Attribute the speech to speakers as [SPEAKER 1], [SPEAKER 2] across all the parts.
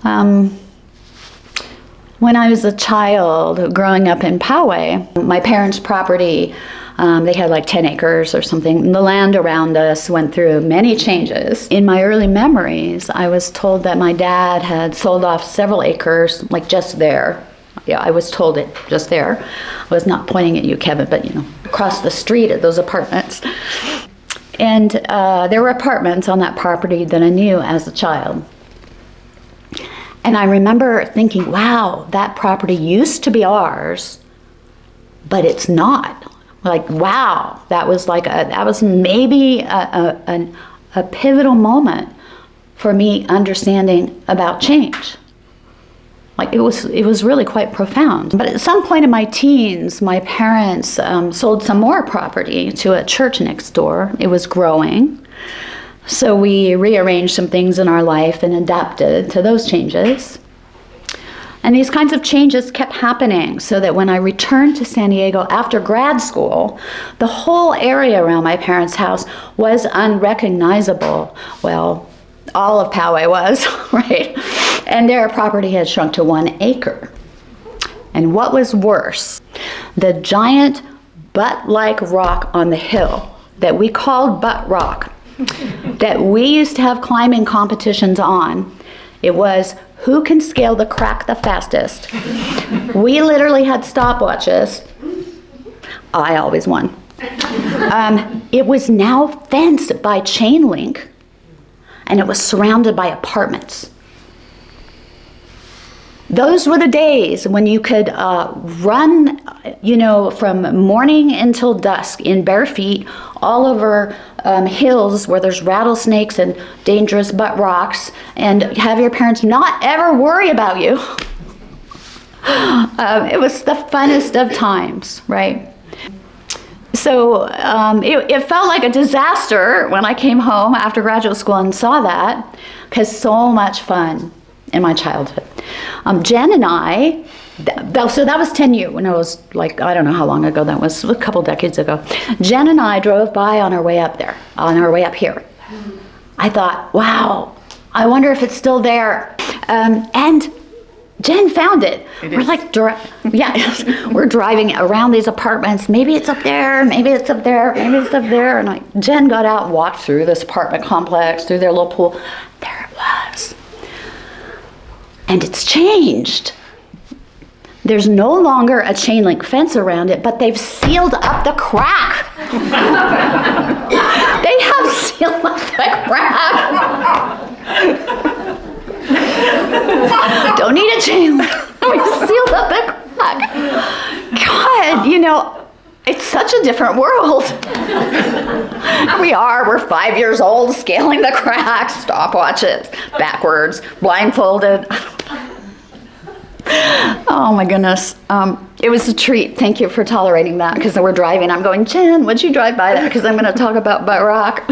[SPEAKER 1] When I was a child, growing up in Poway, my parents' property, they had like 10 acres or something. The land around us went through many changes. In my early memories, I was told that my dad had sold off several acres, like just there. Yeah, I was told it just there. I was not pointing at you, Kevin, but across the street at those apartments. And there were apartments on that property that I knew as a child. And I remember thinking, wow, that property used to be ours, but it's not. Like, wow, that was maybe a pivotal moment for me understanding about change. Like, it was really quite profound. But at some point in my teens, my parents sold some more property to a church next door. It was growing. So we rearranged some things in our life and adapted to those changes. And these kinds of changes kept happening, so that when I returned to San Diego after grad school, the whole area around my parents' house was unrecognizable. Well, all of Poway was, right? And their property had shrunk to 1 acre. And what was worse, the giant butt-like rock on the hill that we called Butt Rock, that we used to have climbing competitions on, it was who can scale the crack the fastest. We literally had stopwatches. I always won. It was now fenced by chain link, and it was surrounded by apartments. Those were the days when you could run, from morning until dusk in bare feet all over hills where there's rattlesnakes and dangerous butt rocks, and have your parents not ever worry about you. It was the funnest of times, right? So it felt like a disaster when I came home after graduate school and saw that, because so much fun in my childhood. Jen and I, so that was 10 years, when I was like, I don't know how long ago that was, a couple decades ago. Jen and I drove by on our way up here. I thought, wow, I wonder if it's still there. And Jen found it. We're like, we're driving around these apartments. Maybe it's up there, maybe it's up there, maybe it's up there. And Jen got out and walked through this apartment complex, through their little pool. There it was. And it's changed. There's no longer a chain link fence around it, but they've sealed up the crack. They have sealed up the crack. Don't need a chain link. We sealed up the crack. God, it's such a different world. We're 5 years old, scaling the cracks, stopwatches, backwards, blindfolded. Oh my goodness. It was a treat. Thank you for tolerating that, because we're driving. I'm going, Jen, would you drive by that? Because I'm going to talk about Butt Rock.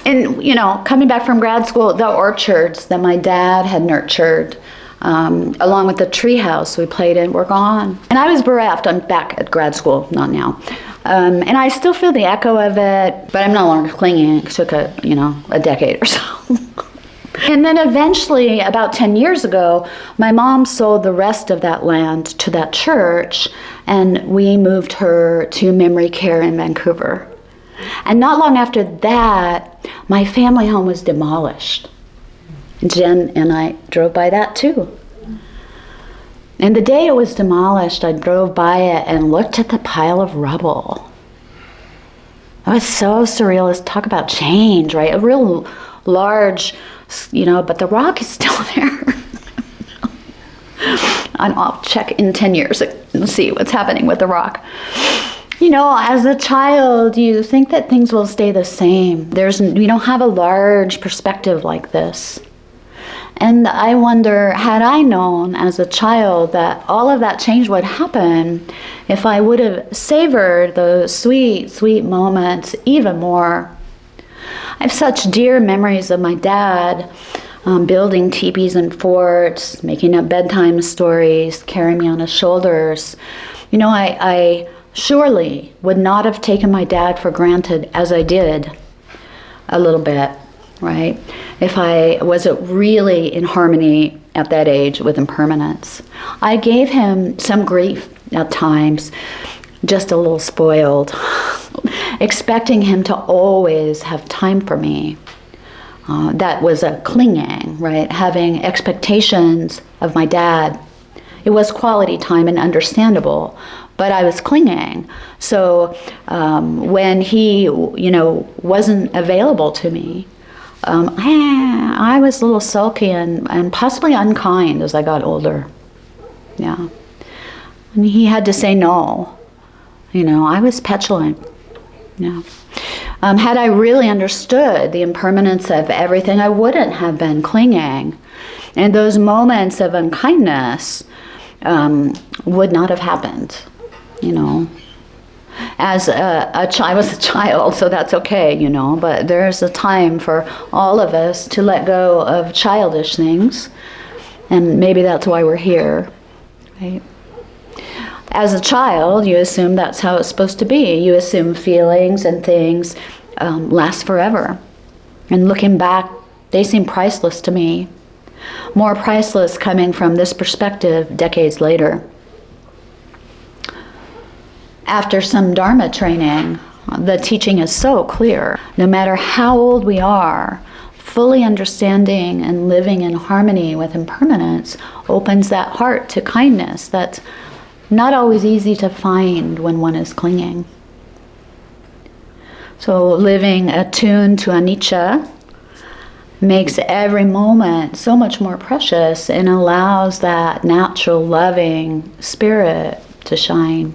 [SPEAKER 1] And, coming back from grad school, the orchards that my dad had nurtured, along with the tree house we played in, were gone. And I was bereft. I'm back at grad school, not now. And I still feel the echo of it, but I'm no longer clinging. It took a decade or so. And then eventually, about 10 years ago, my mom sold the rest of that land to that church, and we moved her to memory care in Vancouver. And not long after that, my family home was demolished. Jen and I drove by that too. And the day it was demolished, I drove by it and looked at the pile of rubble. It was so surrealist. Talk about change, right? A real large, but the rock is still there. I'll check in 10 years and see what's happening with the rock. As a child, you think that things will stay the same. We don't have a large perspective like this. And I wonder, had I known as a child that all of that change would happen, if I would have savored those sweet, sweet moments even more. I have such dear memories of my dad building teepees and forts, making up bedtime stories, carrying me on his shoulders. I surely would not have taken my dad for granted as I did a little bit. right? If I wasn't really in harmony at that age with impermanence. I gave him some grief at times, just a little spoiled, expecting him to always have time for me. That was a clinging, right? Having expectations of my dad. It was quality time and understandable, but I was clinging. So when he, wasn't available to me, I was a little sulky and possibly unkind as I got older. Yeah. And he had to say no. I was petulant. Yeah. Had I really understood the impermanence of everything, I wouldn't have been clinging. And those moments of unkindness would not have happened, As I was a child, so that's okay, but there's a time for all of us to let go of childish things, and maybe that's why we're here, right? As a child, you assume that's how it's supposed to be. You assume feelings and things last forever. And looking back, they seem priceless to me. More priceless coming from this perspective decades later. After some Dharma training, the teaching is so clear. No matter how old we are, fully understanding and living in harmony with impermanence opens that heart to kindness that's not always easy to find when one is clinging. So living attuned to anicca makes every moment so much more precious and allows that natural loving spirit to shine.